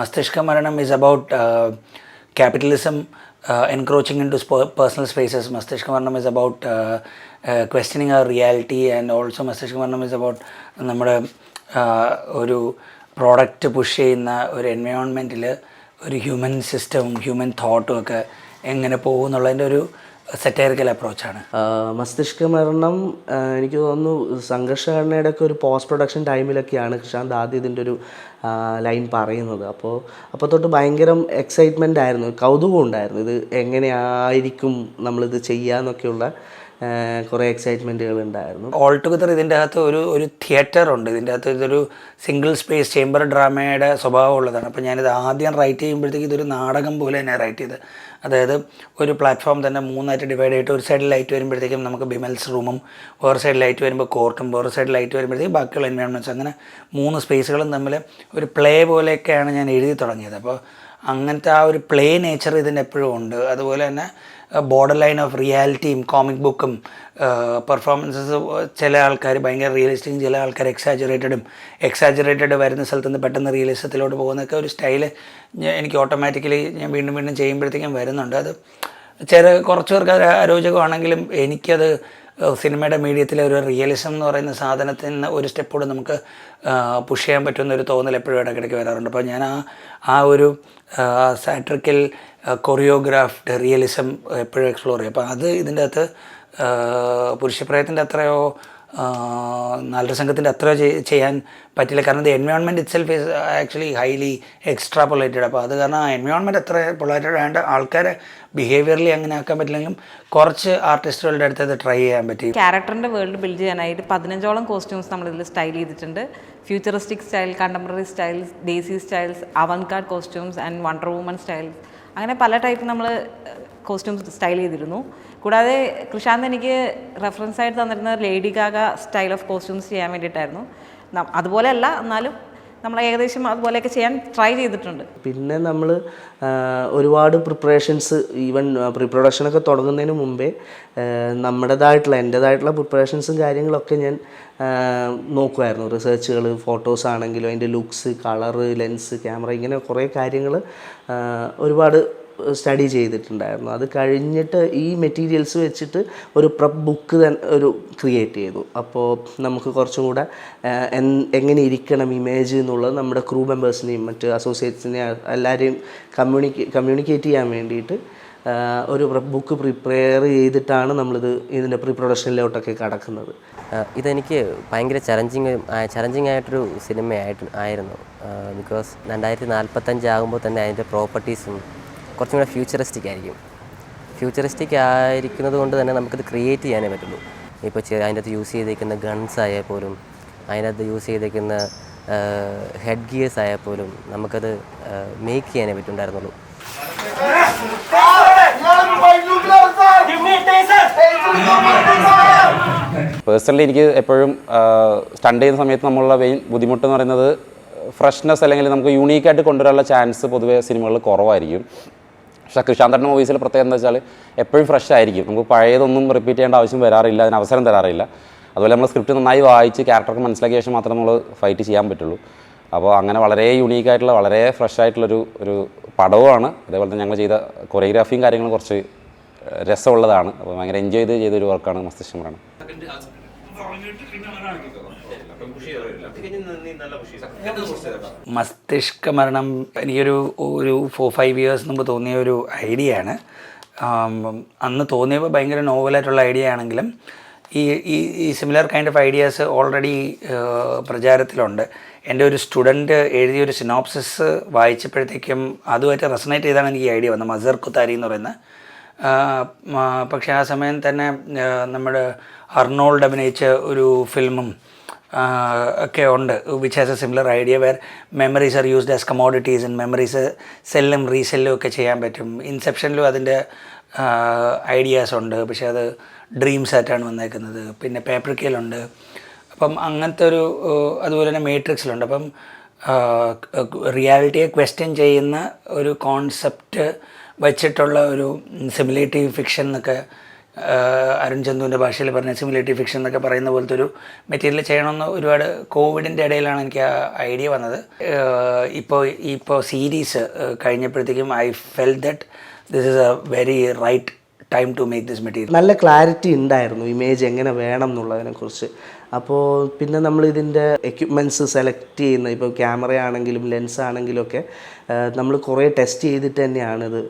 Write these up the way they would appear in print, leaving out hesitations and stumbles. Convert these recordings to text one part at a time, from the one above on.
Masthishka Maranam is about capitalism encroaching into personal spaces. Masthishka Maranam is about questioning our reality, and also Masthishka Maranam is about നമ്മുടെ ഒരു product push ചെയ്യുന്ന ഒരു എൻവയോൺമെൻറ്റിൽ ഒരു human സിസ്റ്റവും human തോട്ടും ഒക്കെ എങ്ങനെ പോകും എന്നുള്ളതിൻ്റെ ഒരു സെറ്റൈറിക്കൽ അപ്രോച്ചാണ്. മസ്തിഷ്ക മരണം എനിക്ക് തോന്നുന്നു സംഘർഷഘടനയുടെ ഒക്കെ ഒരു പോസ്റ്റ് പ്രൊഡക്ഷൻ ടൈമിലൊക്കെയാണ് കൃഷാന്ത് ആദ്യം ഇതിൻ്റെ ഒരു ലൈൻ പറയുന്നത്. അപ്പോൾ തൊട്ട് ഭയങ്കര എക്സൈറ്റ്മെൻ്റ് ആയിരുന്നു, കൗതുകം ഉണ്ടായിരുന്നു, ഇത് എങ്ങനെയായിരിക്കും നമ്മളിത് ചെയ്യാന്നൊക്കെയുള്ള കുറേ എക്സൈറ്റ്മെൻറ്റുകൾ ഉണ്ടായിരുന്നു. ഓൾ ടുഗദർ ഇതിൻ്റെ അകത്ത് ഒരു തിയേറ്റർ ഉണ്ട്. ഇതിൻ്റെ അകത്ത് ഇതൊരു സിംഗിൾ സ്പേസ് ചേംബർ ഡ്രാമയുടെ സ്വഭാവം ഉള്ളതാണ്. അപ്പോൾ ഞാനിത് ആദ്യം റൈറ്റ് ചെയ്യുമ്പോഴത്തേക്ക് ഇതൊരു നാടകം പോലെ തന്നെ റൈറ്റ് ചെയ്ത്, അതായത് ഒരു പ്ലാറ്റ്ഫോം തന്നെ മൂന്നായിട്ട് ഡിവൈഡ് ചെയ്തിട്ട് ഒരു സൈഡിൽ ലൈറ്റ് വരുമ്പോഴത്തേക്കും നമുക്ക് ബിമൽസ് റൂമും, വേറെ സൈഡിൽ ലൈറ്റ് വരുമ്പോൾ കോർട്ടും, വേറെ സൈഡിൽ ലൈറ്റ് വരുമ്പോഴത്തേക്കും ബാക്കിയുള്ള എൻവയോൺമെൻറ്റ്സ്, അങ്ങനെ 3 സ്പേസുകളും തമ്മിൽ ഒരു പ്ലേ പോലെയൊക്കെയാണ് ഞാൻ എഴുതി തുടങ്ങിയത്. അപ്പോൾ അങ്ങനത്തെ ആ ഒരു പ്ലേ നേച്ചർ ഇതിൻ്റെ എപ്പോഴും ഉണ്ട്. അതുപോലെ തന്നെ ബോർഡർ ലൈൻ ഓഫ് റിയാലിറ്റിയും കോമിക് ബുക്കും പെർഫോമൻസസ് ചില ആൾക്കാർ ഭയങ്കര റിയലിസ്റ്റിക്കും, ചില ആൾക്കാർ എക്സാജറേറ്റഡ് വരുന്ന സ്ഥലത്ത് നിന്ന് പെട്ടെന്ന് റിയലിസത്തിലോട്ട് പോകുന്നൊക്കെ ഒരു സ്റ്റൈല് എനിക്ക് ഓട്ടോമാറ്റിക്കലി ഞാൻ വീണ്ടും വീണ്ടും ചെയ്യുമ്പോഴത്തേക്കും വരുന്നുണ്ട്. അത് കുറച്ച് പേർക്ക് അത് അരോചകമാണെങ്കിലും എനിക്കത് സിനിമയുടെ മീഡിയത്തിലെ ഒരു റിയലിസം എന്ന് പറയുന്ന സാധനത്തിന് ഒരു സ്റ്റെപ്പോടെ നമുക്ക് പുഷ് ചെയ്യാൻ പറ്റുന്ന ഒരു തോന്നൽ എപ്പോഴും ഇടയ്ക്കിടയ്ക്ക് വരാറുണ്ട്. അപ്പോൾ ഞാൻ ആ ഒരു സാട്രിക്കൽ കൊറിയോഗ്രാഫ്ഡ് റിയലിസം എപ്പോഴും എക്സ്പ്ലോർ ചെയ്യും. അപ്പോൾ അത് ഇതിൻ്റെ അകത്ത് പുരുഷപ്രയത്തിൻ്റെ അത്രയോ നാലര സംഘത്തിൻ്റെ അത്രയോ ചെയ്യാൻ പറ്റില്ല. കാരണം ഇത് environment itself is actually highly extrapolated. അപ്പോൾ അത് കാരണം ആ എൻവയോൺമെൻറ്റ് അത്ര പൊളേറ്റഡ് ആയതുകൊണ്ട് ആൾക്കാരെ ബിഹേവിയർലി അങ്ങനെ ആക്കാൻ പറ്റില്ലെങ്കിലും കുറച്ച് ആർട്ടിസ്റ്റുകളുടെ അടുത്ത് അത് ട്രൈ ചെയ്യാൻ പറ്റി. ക്യാരക്ടറിൻ്റെ വേൾഡ് ബിൽഡ് ചെയ്യാനായിട്ട് 15ഓളം കോസ്റ്റ്യൂംസ് നമ്മളിതിൽ സ്റ്റൈൽ ചെയ്തിട്ടുണ്ട്. Futuristic style, contemporary styles, desi styles, avant-garde costumes and wonder woman styles, അങ്ങനെ പല ടൈപ്പ് നമ്മൾ കോസ്റ്റ്യൂംസ് സ്റ്റൈൽ ചെയ്തിരുന്നു. കൂടാതെ കൃഷാന്ത് എനിക്ക് റെഫറൻസ് ആയിട്ട് തന്നിരുന്ന lady Gaga style of costumes ചെയ്യാൻ വേണ്ടിയിട്ടായിരുന്നു. അതുപോലെയല്ല, എന്നാലും നമ്മൾ ഏകദേശം അതുപോലെയൊക്കെ ചെയ്യാൻ ട്രൈ ചെയ്തിട്ടുണ്ട്. പിന്നെ നമ്മൾ ഒരുപാട് പ്രിപ്പറേഷൻസ്, ഈവൻ പ്രീ പ്രൊഡക്ഷനൊക്കെ തുടങ്ങുന്നതിന് മുമ്പേ എൻ്റേതായിട്ടുള്ള പ്രിപ്പറേഷൻസും കാര്യങ്ങളൊക്കെ ഞാൻ നോക്കുമായിരുന്നു. റിസർച്ചുകൾ, ഫോട്ടോസ് ആണെങ്കിലും അതിൻ്റെ ലുക്സ്, കളറ്, ലെൻസ്, ക്യാമറ, ഇങ്ങനെ കുറേ കാര്യങ്ങൾ ഒരുപാട് സ്റ്റഡി ചെയ്തിട്ടുണ്ടായിരുന്നു. അത് കഴിഞ്ഞിട്ട് ഈ മെറ്റീരിയൽസ് വെച്ചിട്ട് ഒരു പ്രപ്പ് ബുക്ക് ഒരു ക്രിയേറ്റ് ചെയ്തു. അപ്പോൾ നമുക്ക് കുറച്ചും കൂടെ എങ്ങനെ ഇരിക്കണം ഇമേജ് എന്നുള്ളത് നമ്മുടെ ക്രൂ മെമ്പേഴ്സിനെയും മറ്റ് അസോസിയേറ്റ്സിനെയും എല്ലാവരെയും കമ്മ്യൂണിക്കേറ്റ് ചെയ്യാൻ വേണ്ടിയിട്ട് ഒരു ബുക്ക് പ്രിപ്പയർ ചെയ്തിട്ടാണ് ഇതിൻ്റെ പ്രീ പ്രൊഡക്ഷനിലോട്ടൊക്കെ കടക്കുന്നത്. ഇതെനിക്ക് ഭയങ്കര ചലഞ്ചിങ് ആയിട്ടൊരു ആയിരുന്നു. ബിക്കോസ് 2045 ആകുമ്പോൾ തന്നെ അതിൻ്റെ പ്രോപ്പർട്ടീസും കുറച്ചും കൂടെ ഫ്യൂച്ചറിസ്റ്റിക് ആയിരിക്കുന്നത് കൊണ്ട് തന്നെ നമുക്കത് ക്രിയേറ്റ് ചെയ്യാനേ പറ്റുള്ളൂ. ഇപ്പോൾ അതിൻ്റെ അകത്ത് യൂസ് ചെയ്തേക്കുന്ന ഗൺസ് ആയാൽ പോലും, അതിനകത്ത് യൂസ് ചെയ്തേക്കുന്ന ഹെഡ് ഗിയേഴ്സ് ആയാൽ പോലും നമുക്കത് മേക്ക് ചെയ്യാനേ പറ്റുണ്ടായിരുന്നുള്ളൂ. പേഴ്സണലി എനിക്ക് എപ്പോഴും സ്റ്റണ്ട് ചെയ്യുന്ന സമയത്ത് നമ്മളുള്ള മെയിൻ ബുദ്ധിമുട്ടെന്ന് പറയുന്നത് ഫ്രഷ്നെസ്, അല്ലെങ്കിൽ നമുക്ക് യൂണീക്കായിട്ട് കൊണ്ടുവരാനുള്ള ചാൻസ് പൊതുവേ സിനിമകളിൽ കുറവായിരിക്കും. പക്ഷേ കൃഷാന്തൻ്റെ മൂവീസിൽ പ്രത്യേകത എന്താ വെച്ചാൽ എപ്പോഴും ഫ്രഷ് ആയിരിക്കും. നമുക്ക് പഴയതൊന്നും റിപ്പീറ്റ് ചെയ്യേണ്ട ആവശ്യം വരാറില്ല, അതിന് അവസരം തരാറില്ല. അതുപോലെ നമ്മൾ സ്ക്രിപ്റ്റ് നന്നായി വായിച്ച് ക്യാരക്ടർക്ക് മനസ്സിലാക്കിയ ശേഷം മാത്രമേ നമ്മൾ ഫൈറ്റ് ചെയ്യാൻ പറ്റുള്ളൂ. അപ്പോൾ അങ്ങനെ വളരെ യൂണീക്കായിട്ടുള്ള, വളരെ ഫ്രഷ് ആയിട്ടുള്ളൊരു പടവുമാണ്. അതേപോലെ തന്നെ ഞങ്ങൾ ചെയ്ത കൊറിയോഗ്രാഫിയും കാര്യങ്ങളും കുറച്ച് രസമുള്ളതാണ്. അപ്പോൾ ഭയങ്കര എൻജോയ് ചെയ്തൊരു വർക്കാണ് മസ്തിഷ്ക മരണം. മസ്തിഷ്ക മരണം എനിക്കൊരു 4-5 ഇയേഴ്സ് മുമ്പ് തോന്നിയ ഒരു ഐഡിയ ആണ്. അന്ന് തോന്നിയപ്പോൾ ഭയങ്കര നോവലായിട്ടുള്ള ഐഡിയ ആണെങ്കിലും ഈ similar kind of ideas already പ്രചാരത്തിലുണ്ട്. എൻ്റെ ഒരു സ്റ്റുഡൻറ്റ് എഴുതിയൊരു സിനോപ്സിസ് വായിച്ചപ്പോഴത്തേക്കും അതുമായിട്ട് റെസണേറ്റ് ചെയ്താണ് എനിക്ക് ഈ ഐഡിയ വന്നത്, മസർ കുത്താരി എന്ന് പറയുന്ന. പക്ഷേ ആ സമയം തന്നെ നമ്മുടെ അർണോൾഡ് അഭിനയിച്ച ഒരു ഫിലിമും ഒക്കെ ഉണ്ട്, which has a similar idea where memories are used as commodities and memories സെല്ലും റീസെല്ലും ഒക്കെ ചെയ്യാൻ പറ്റും. ഇൻസെപ്ഷനിലും അതിൻ്റെ ഐഡിയാസ് ഉണ്ട്, പക്ഷേ അത് ഡ്രീംസ് ആയിട്ടാണ് വന്നേക്കുന്നത്. പിന്നെ പേപ്രിക്കയിലുണ്ട്. അപ്പം അങ്ങനത്തെ ഒരു, അതുപോലെ തന്നെ മേട്രിക്സിലുണ്ട്. അപ്പം റിയാലിറ്റിയെ ക്വസ്റ്റ്യൻ ചെയ്യുന്ന ഒരു കോൺസെപ്റ്റ് വച്ചിട്ടുള്ള ഒരു സിമുലേറ്റീവ് ഫിക്ഷൻ എന്നൊക്കെ അരുൺ ചന്തുവിൻ്റെ ഭാഷയിൽ പറഞ്ഞ സിമുലേറ്റീവ് ഫിക്ഷൻ എന്നൊക്കെ പറയുന്ന പോലത്തെ ഒരു മെറ്റീരിയൽ ചെയ്യണമെന്ന് ഒരുപാട് കോവിഡിൻ്റെ ഇടയിലാണ് എനിക്ക് ആ ഐഡിയ വന്നത്. ഇപ്പോൾ സീരീസ് കഴിഞ്ഞപ്പോഴത്തേക്കും I felt that this is a very right time to make this material. നല്ല ക്ലാരിറ്റി ഉണ്ടായിരുന്നു ഇമേജ് എങ്ങനെ വേണം എന്നുള്ളതിനെക്കുറിച്ച്. അപ്പോൾ പിന്നെ നമ്മൾ ഇതിൻ്റെ എക്യുപ്മെൻറ്റ്സ് സെലക്ട് ചെയ്യുന്ന ഇപ്പോൾ ക്യാമറ ആണെങ്കിലും ലെൻസ് ആണെങ്കിലും ഒക്കെ നമ്മൾ കുറേ ടെസ്റ്റ് ചെയ്തിട്ട് തന്നെയാണ് ഇത്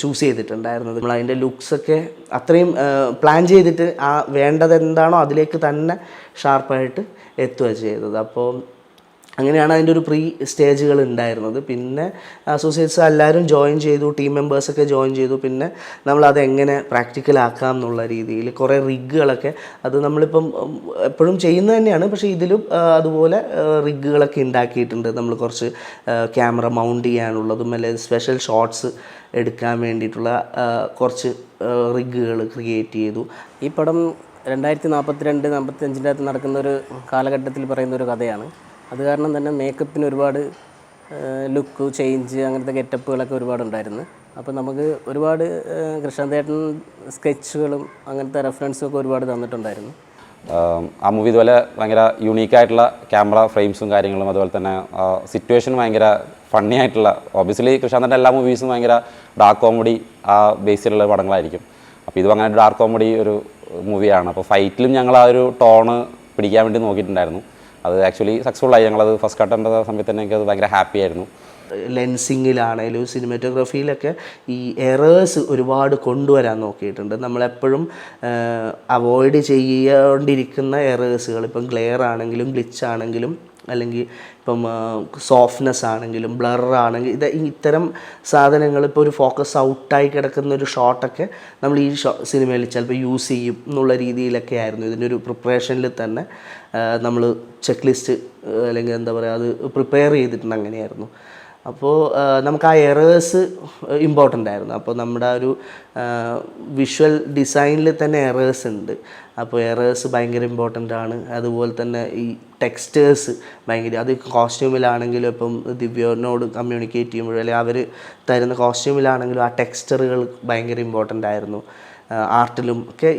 ചൂസ് ചെയ്തിട്ടുണ്ടായിരുന്നത്. നമ്മൾ അതിൻ്റെ ലുക്സൊക്കെ അത്രയും പ്ലാൻ ചെയ്തിട്ട് ആ വേണ്ടത് എന്താണോ അതിലേക്ക് തന്നെ ഷാർപ്പായിട്ട് എത്തുക ചെയ്തത്. അപ്പോൾ അങ്ങനെയാണ് അതിൻ്റെ ഒരു പ്രീ സ്റ്റേജുകൾ ഉണ്ടായിരുന്നത്. പിന്നെ അസോസിയേറ്റ്സ് എല്ലാവരും ജോയിൻ ചെയ്തു, ടീം മെമ്പേഴ്സൊക്കെ ജോയിൻ ചെയ്തു. പിന്നെ നമ്മളതെങ്ങനെ പ്രാക്ടിക്കലാക്കാം എന്നുള്ള രീതിയിൽ കുറേ റിഗുകളൊക്കെ, അത് നമ്മളിപ്പം എപ്പോഴും ചെയ്യുന്നത് തന്നെയാണ്, പക്ഷേ ഇതിലും അതുപോലെ റിഗുകളൊക്കെ ഉണ്ടാക്കിയിട്ടുണ്ട്. നമ്മൾ കുറച്ച് ക്യാമറ മൗണ്ട് ചെയ്യാനുള്ളതും അല്ലെങ്കിൽ സ്പെഷ്യൽ ഷോട്ട്സ് എടുക്കാൻ വേണ്ടിയിട്ടുള്ള കുറച്ച് റിഗുകൾ ക്രിയേറ്റ് ചെയ്തു. ഈ പടം 2042-45 നടക്കുന്ന ഒരു കാലഘട്ടത്തിൽ പറയുന്ന ഒരു കഥയാണ്. അത് കാരണം തന്നെ മേക്കപ്പിന് ഒരുപാട് ലുക്ക് ചേഞ്ച് അങ്ങനത്തെ ഗെറ്റപ്പുകളൊക്കെ ഒരുപാടുണ്ടായിരുന്നു. അപ്പോൾ നമുക്ക് ഒരുപാട് കൃഷ്ണദേട്ടൻ സ്കെച്ചുകളും അങ്ങനത്തെ റെഫറൻസും ഒക്കെ ഒരുപാട് തന്നിട്ടുണ്ടായിരുന്നു. ആ മൂവി ഇതുപോലെ ഭയങ്കര യൂണീക്കായിട്ടുള്ള ക്യാമറ ഫ്രെയിംസും കാര്യങ്ങളും, അതുപോലെ തന്നെ സിറ്റുവേഷൻ ഭയങ്കര ഫണ്ണി ആയിട്ടുള്ള, ഒബ്വിയസ്ലി കൃഷ്ണദേട്ടൻ്റെ എല്ലാ മൂവീസും ഭയങ്കര ഡാർക്ക് കോമഡി ആ ബേസിലുള്ള പടങ്ങളായിരിക്കും. അപ്പോൾ ഇതും അങ്ങനെ ഡാർക്ക് കോമഡി ഒരു മൂവിയാണ്. അപ്പോൾ ഫൈറ്റിലും ഞങ്ങൾ ആ ഒരു ടോണ് പിടിക്കാൻ വേണ്ടി നോക്കിയിട്ടുണ്ടായിരുന്നു. അത് ആക്ച്വലി സക്സസ്ഫുള്ളായി. ഞങ്ങളത് ഫസ്റ്റ് കട്ടേണ്ട സമയത്ത് തന്നെ എനിക്കത് ഭയങ്കര ഹാപ്പി ആയിരുന്നു. ലെൻസിങ്ങിലാണെങ്കിലും സിനിമാറ്റോഗ്രാഫിയിലൊക്കെ ഈ എറേഴ്സ് ഒരുപാട് കൊണ്ടുവരാൻ നോക്കിയിട്ടുണ്ട്. നമ്മളെപ്പോഴും അവോയ്ഡ് ചെയ്തുകൊണ്ടിരിക്കുന്ന എറേഴ്സുകൾ, ഇപ്പം ഗ്ലെയർ ആണെങ്കിലും ഗ്ലിച്ച് ആണെങ്കിലും അല്ലെങ്കിൽ ഇപ്പം സോഫ്റ്റ്നെസ് ആണെങ്കിലും ബ്ലറാണെങ്കിൽ ഇത്തരം സാധനങ്ങൾ ഇപ്പോൾ ഒരു ഫോക്കസ് ഔട്ടായി കിടക്കുന്ന ഒരു ഷോട്ടൊക്കെ നമ്മൾ ഈ സിനിമയിൽ ചിലപ്പോൾ യൂസ് ചെയ്യും എന്നുള്ള രീതിയിലൊക്കെ ആയിരുന്നു. ഇതിൻ്റെ ഒരു പ്രിപ്പറേഷനിൽ തന്നെ നമ്മൾ ചെക്ക് ലിസ്റ്റ് അല്ലെങ്കിൽ എന്താ പറയുക അത് പ്രിപ്പയർ ചെയ്തിട്ടുണ്ട്, അങ്ങനെയായിരുന്നു. അപ്പോൾ നമുക്ക് ആ എറേഴ്സ് ഇമ്പോർട്ടൻ്റ് ആയിരുന്നു. അപ്പോൾ നമ്മുടെ ഒരു വിഷ്വൽ ഡിസൈനിൽ തന്നെ എറേഴ്സ് ഉണ്ട്. അപ്പോൾ എറേഴ്സ് ഭയങ്കര ഇമ്പോർട്ടൻ്റ് ആണ്. അതുപോലെ തന്നെ ഈ ടെക്സ്റ്റേഴ്സ് ഭയങ്കര, അത് കോസ്റ്റ്യൂമിലാണെങ്കിലും ഇപ്പം ദിവ്യനോട് കമ്മ്യൂണിക്കേറ്റ് ചെയ്യുമ്പോഴും അല്ലെങ്കിൽ അവർ തരുന്ന കോസ്റ്റ്യൂമിലാണെങ്കിലും ആ ടെക്സ്റ്ററുകൾ ഭയങ്കര ഇമ്പോർട്ടൻ്റ് ആയിരുന്നു. ആർട്ടിലും ഒക്കെ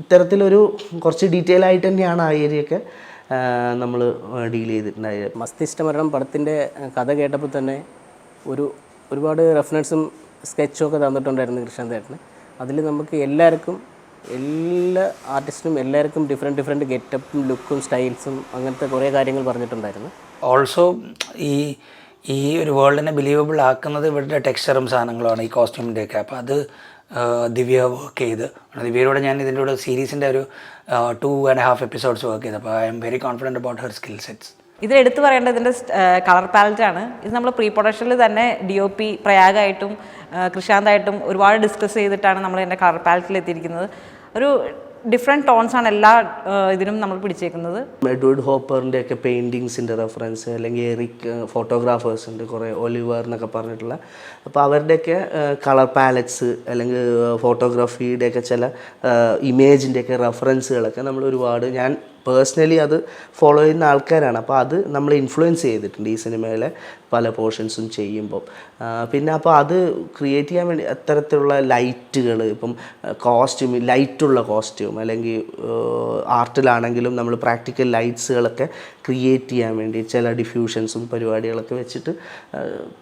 ഇത്തരത്തിലൊരു കുറച്ച് ഡീറ്റെയിൽ ആയിട്ട് തന്നെയാണ് ആ ഏരിയയൊക്കെ നമ്മൾ ഡീൽ ചെയ്തിട്ടുണ്ടായത്. മസ്തിഷ്കമരണം പടത്തിൻ്റെ കഥ കേട്ടപ്പോൾ തന്നെ ഒരുപാട് റെഫറൻസും സ്കെച്ചും ഒക്കെ തന്നിട്ടുണ്ടായിരുന്നു കൃഷ്ണദേട്ടന്. അതിൽ നമുക്ക് എല്ലാ ആർട്ടിസ്റ്റിനും എല്ലാവർക്കും ഡിഫറെൻറ്റ് ഗെറ്റപ്പും ലുക്കും സ്റ്റൈൽസും അങ്ങനത്തെ കുറേ കാര്യങ്ങൾ പറഞ്ഞിട്ടുണ്ടായിരുന്നു. ഓൾസോ ഈ ഒരു വേൾഡിനെ ബിലീവബിൾ ആക്കുന്നത് ഇവരുടെ ടെക്സ്ചറും സാധനങ്ങളുമാണ്, ഈ കോസ്റ്റ്യൂമിൻ്റെയൊക്കെ. അപ്പോൾ അത് ദിവ്യ വർക്ക് ചെയ്ത്, ദിവ്യയോടെ ഞാൻ ഇതിൻ്റെ കൂടെ സീരീസിൻ്റെ ഒരു 2.5 എപ്പിസോഡ്സ് വർക്ക് ചെയ്ത്. അപ്പോൾ I am very confident about her skill sets. ഇതിൽ എടുത്തു പറയേണ്ടത് ഇതിൻ്റെ കളർ പാലറ്റാണ്. ഇത് നമ്മൾ പ്രീ പ്രൊഡക്ഷനിൽ തന്നെ DOP പ്രയാഗായിട്ടും കൃഷാന്തായിട്ടും ഒരുപാട് ഡിസ്കസ് ചെയ്തിട്ടാണ് നമ്മൾ ഇതിൻ്റെ കളർ പാലറ്റിൽ എത്തിയിരിക്കുന്നത്. ഒരു ഡിഫറെൻറ്റ് ടോൺസാണ് എല്ലാ ഇതിനും നമ്മൾ പിടിച്ചേക്കുന്നത്. എഡ്വേർഡ് ഹോപ്പറിൻ്റെ ഒക്കെ പെയിൻറ്റിങ്സിൻ്റെ റെഫറൻസ്, അല്ലെങ്കിൽ എറിക് ഫോട്ടോഗ്രാഫേഴ്സ് ഉണ്ട് കുറേ, ഒലിവർ എന്നൊക്കെ പറഞ്ഞിട്ടുള്ള. അപ്പോൾ അവരുടെയൊക്കെ കളർ പാലറ്റ്സ് അല്ലെങ്കിൽ ഫോട്ടോഗ്രാഫിയുടെയൊക്കെ ചില ഇമേജിൻ്റെയൊക്കെ റെഫറൻസുകളൊക്കെ നമ്മൾ ഒരുപാട്, ഞാൻ പേഴ്സണലി അത് ഫോളോ ചെയ്യുന്ന ആൾക്കാരാണ്. അപ്പോൾ അത് നമ്മൾ ഇൻഫ്ലുവൻസ് ചെയ്തിട്ടുണ്ട് ഈ സിനിമയിലെ പല പോർഷൻസും ചെയ്യുമ്പോൾ. പിന്നെ അപ്പോൾ അത് ക്രിയേറ്റ് ചെയ്യാൻ വേണ്ടി അത്തരത്തിലുള്ള ലൈറ്റുകൾ, ഇപ്പം കോസ്റ്റ്യൂം, ലൈറ്റുള്ള കോസ്റ്റ്യൂം അല്ലെങ്കിൽ ആർട്ടിലാണെങ്കിലും നമ്മൾ പ്രാക്ടിക്കൽ ലൈറ്റ്സുകളൊക്കെ ക്രിയേറ്റ് ചെയ്യാൻ വേണ്ടി ചില ഡിഫ്യൂഷൻസും പരിപാടികളൊക്കെ വെച്ചിട്ട്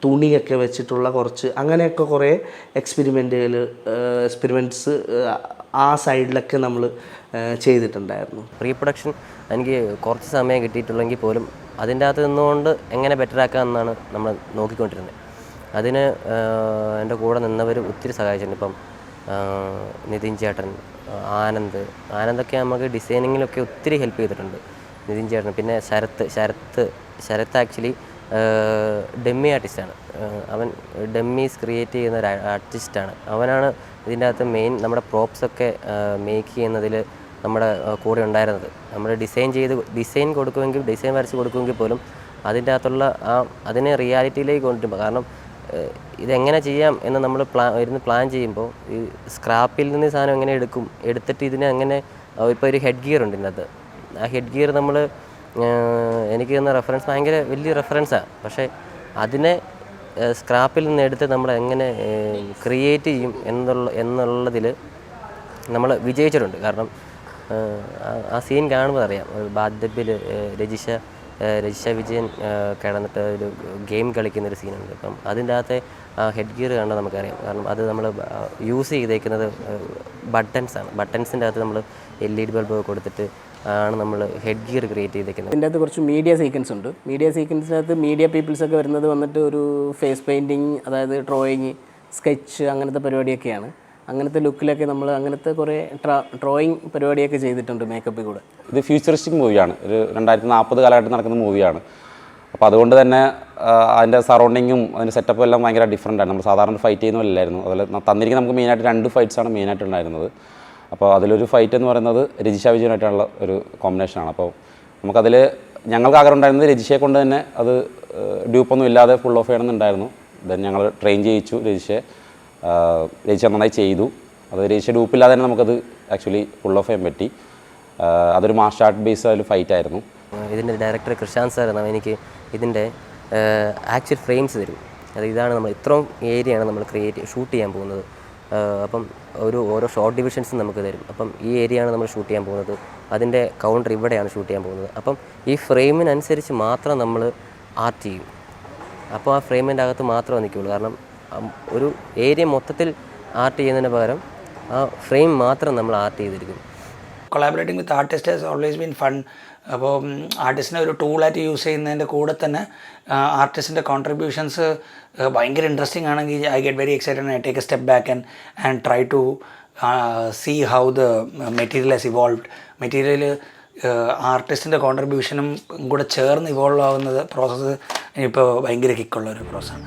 തുണിയൊക്കെ വെച്ചിട്ടുള്ള കുറച്ച് അങ്ങനെയൊക്കെ കുറേ എക്സ്പെരിമെൻറ്റ്സ് ആ സൈഡിലൊക്കെ നമ്മൾ ചെയ്തിട്ടുണ്ടായിരുന്നു. പ്രീ പ്രൊഡക്ഷൻ എനിക്ക് കുറച്ച് സമയം കിട്ടിയിട്ടുള്ളെങ്കിൽ പോലും അതിൻ്റെ അകത്ത് നിന്നുകൊണ്ട് എങ്ങനെ ബെറ്ററാക്കാമെന്നാണ് നമ്മൾ നോക്കിക്കൊണ്ടിരുന്നത്. അതിന് എൻ്റെ കൂടെ നിന്നവർ ഒത്തിരി സഹായിച്ചിട്ടുണ്ട്. ഇപ്പം നിതിൻ ചേട്ടൻ, ആനന്ദൊക്കെ നമുക്ക് ഡിസൈനിങ്ങിലൊക്കെ ഒത്തിരി ഹെൽപ്പ് ചെയ്തിട്ടുണ്ട്. നിതിൻ ചേട്ടൻ, പിന്നെ ശരത്ത് ആക്ച്വലി ഡെമ്മി ആർട്ടിസ്റ്റാണ്. അവൻ ഡെമ്മീസ് ക്രിയേറ്റ് ചെയ്യുന്ന ഒരു ആർട്ടിസ്റ്റാണ്. അവനാണ് ഇതിൻ്റെ അകത്ത് മെയിൻ നമ്മുടെ പ്രോപ്സൊക്കെ മേക്ക് ചെയ്യുന്നതിൽ നമ്മുടെ കൂടെ ഉണ്ടായിരുന്നത്. നമ്മൾ ഡിസൈൻ വരച്ച് കൊടുക്കുമെങ്കിൽ പോലും അതിൻ്റെ അകത്തുള്ള അതിനെ റിയാലിറ്റിയിലേക്ക് കൊണ്ടുവരുമ്പോൾ, കാരണം ഇതെങ്ങനെ ചെയ്യാം എന്ന് നമ്മൾ പ്ലാൻ ചെയ്യുമ്പോൾ ഈ സ്ക്രാപ്പിൽ നിന്ന് ഈ സാധനം എങ്ങനെ എടുത്തിട്ട് ഇതിനെ അങ്ങനെ, ഇപ്പോൾ ഒരു ഹെഡ് ഗിയർ ഉണ്ട് ഇതിനകത്ത്. ആ ഹെഡ് ഗിയർ എനിക്ക് തന്ന റെഫറൻസ് ഭയങ്കര വലിയ റെഫറൻസാണ്. പക്ഷേ അതിനെ സ്ക്രാപ്പിൽ നിന്ന് എടുത്ത് നമ്മൾ എങ്ങനെ ക്രിയേറ്റ് ചെയ്യും എന്നുള്ളതിൽ നമ്മൾ വിജയിച്ചിട്ടുണ്ട്. കാരണം ആ സീൻ കാണുമ്പോൾ അറിയാം. ബാദ്ദബിൽ രജിഷ വിജയൻ കിടന്നിട്ട് ഒരു ഗെയിം കളിക്കുന്നൊരു സീനുണ്ട്. അപ്പം അതിൻ്റെ അകത്തെ ഹെഡ് ഗിയർ കണ്ടാൽ നമുക്കറിയാം. കാരണം അത് നമ്മൾ യൂസ് ചെയ്തേക്കുന്നത് ബട്ടൺസാണ്. ബട്ടൺസിൻ്റെ അകത്ത് നമ്മൾ LED ബൾബ് കൊടുത്തിട്ട് ആണ് നമ്മൾ ഹെഡ് ഗിയർ ക്രിയേറ്റ് ചെയ്തേക്കുന്നത്. ഇതിൻ്റെ അകത്ത് കുറച്ച് മീഡിയ സീക്വൻസ് ഉണ്ട്. മീഡിയ സീക്വൻസിനകത്ത് മീഡിയ പീപ്പിൾസൊക്കെ വരുന്നത് വന്നിട്ട് ഒരു ഫേസ് പെയിൻറ്റിങ്, അതായത് ഡ്രോയിങ്, സ്കെച്ച്, അങ്ങനത്തെ പരിപാടിയൊക്കെയാണ്. അങ്ങനത്തെ ലുക്കിലൊക്കെ നമ്മൾ അങ്ങനത്തെ കുറേ ഡ്രോയിങ് പരിപാടിയൊക്കെ ചെയ്തിട്ടുണ്ട് മേക്കപ്പിൽ കൂടെ. ഇത് ഫ്യൂച്ചറിസ്റ്റിക് മൂവിയാണ്. ഒരു 2040 കാലഘട്ടത്തിൽ നടക്കുന്ന മൂവിയാണ്. അപ്പോൾ അതുകൊണ്ട് തന്നെ അതിൻ്റെ സറൗണ്ടിങ്ങും അതിൻ്റെ സെറ്റപ്പും എല്ലാം ഭയങ്കര ഡിഫറൻ്റ് ആണ്. നമ്മൾ സാധാരണ ഫൈറ്റ് ചെയ്യുന്നതല്ലായിരുന്നു. അതുപോലെ തന്നിരിക്കുന്ന നമുക്ക് മെയിനായിട്ട് 2 ഫൈറ്റ്സാണ് മെയിനായിട്ട് ഉണ്ടായിരുന്നത്. അപ്പോൾ അതിലൊരു ഫൈറ്റ് എന്ന് പറയുന്നത് രജിഷ വിജയനായിട്ടുള്ള ഒരു കോമ്പിനേഷനാണ്. അപ്പോൾ നമുക്കതിൽ ഞങ്ങൾക്ക് ആഗ്രഹം ഉണ്ടായിരുന്നത് രജിഷയെ കൊണ്ട് തന്നെ അത് ഡ്യൂപ്പൊന്നും ഇല്ലാതെ ഫുൾ ഓഫ് ചെയ്യണമെന്നുണ്ടായിരുന്നു. ദെൻ ഞങ്ങൾ ട്രെയിൻ ചെയ്യിച്ചു രജിഷയെ. രജിഷ നന്നായി ചെയ്തു. അത് രജിഷ ഡ്യൂപ്പില്ലാതെ തന്നെ നമുക്കത് ആക്ച്വലി ഫുൾ ഓഫ് ചെയ്യാൻ പറ്റി. അതൊരു മാർഷൽ ആർട്ട് ബേസ്ഡ് ഒരു ഫൈറ്റ് ആയിരുന്നു. ഇതിൻ്റെ ഡയറക്ടർ കൃഷാന്ത് സാർ എനിക്ക് ഇതിൻ്റെ ആക്ച്വൽ ഫ്രെയിംസ് തരും. അത് ഇതാണ് നമ്മൾ ഇത്രയും ഏരിയയാണ് നമ്മൾ ഷൂട്ട് ചെയ്യാൻ പോകുന്നത്. അപ്പം ഓരോ ഷോർട്ട് ഡിവിഷൻസും നമുക്ക് തരും. അപ്പം ഈ ഏരിയയാണ് നമ്മൾ ഷൂട്ട് ചെയ്യാൻ പോകുന്നത്, അതിൻ്റെ കൗണ്ടർ ഇവിടെയാണ് ഷൂട്ട് ചെയ്യാൻ പോകുന്നത്. അപ്പം ഈ ഫ്രെയിമിനനുസരിച്ച് മാത്രം നമ്മൾ ആർട്ട് ചെയ്യും. അപ്പോൾ ആ ഫ്രെയിമിൻ്റെ അകത്ത് മാത്രമേ നിൽക്കുകയുള്ളൂ. കാരണം ഒരു ഏരിയ മൊത്തത്തിൽ ആർട്ട് ചെയ്യുന്നതിന് പകരം ആ ഫ്രെയിം മാത്രം നമ്മൾ ആർട്ട് ചെയ്തിരിക്കും. Collaborating with artist has always been fun. അപ്പോൾ ആർട്ടിസ്റ്റിനെ ഒരു ടൂളായിട്ട് യൂസ് ചെയ്യുന്നതിൻ്റെ കൂടെ തന്നെ ആർട്ടിസ്റ്റിൻ്റെ കോൺട്രിബ്യൂഷൻസ് ഭയങ്കര ഇൻട്രസ്റ്റിംഗ് ആണെങ്കിൽ I get very excited and I take a step back and try to see how the material has evolved. Material ആർട്ടിസ്റ്റിൻ്റെ കോൺട്രിബ്യൂഷനും കൂടെ ചേർന്ന് ഇവോൾവ് ആവുന്നത് പ്രോസസ്സ് ഇപ്പോൾ ഭയങ്കര കിക്കുള്ളൊരു പ്രോസസ്സാണ്.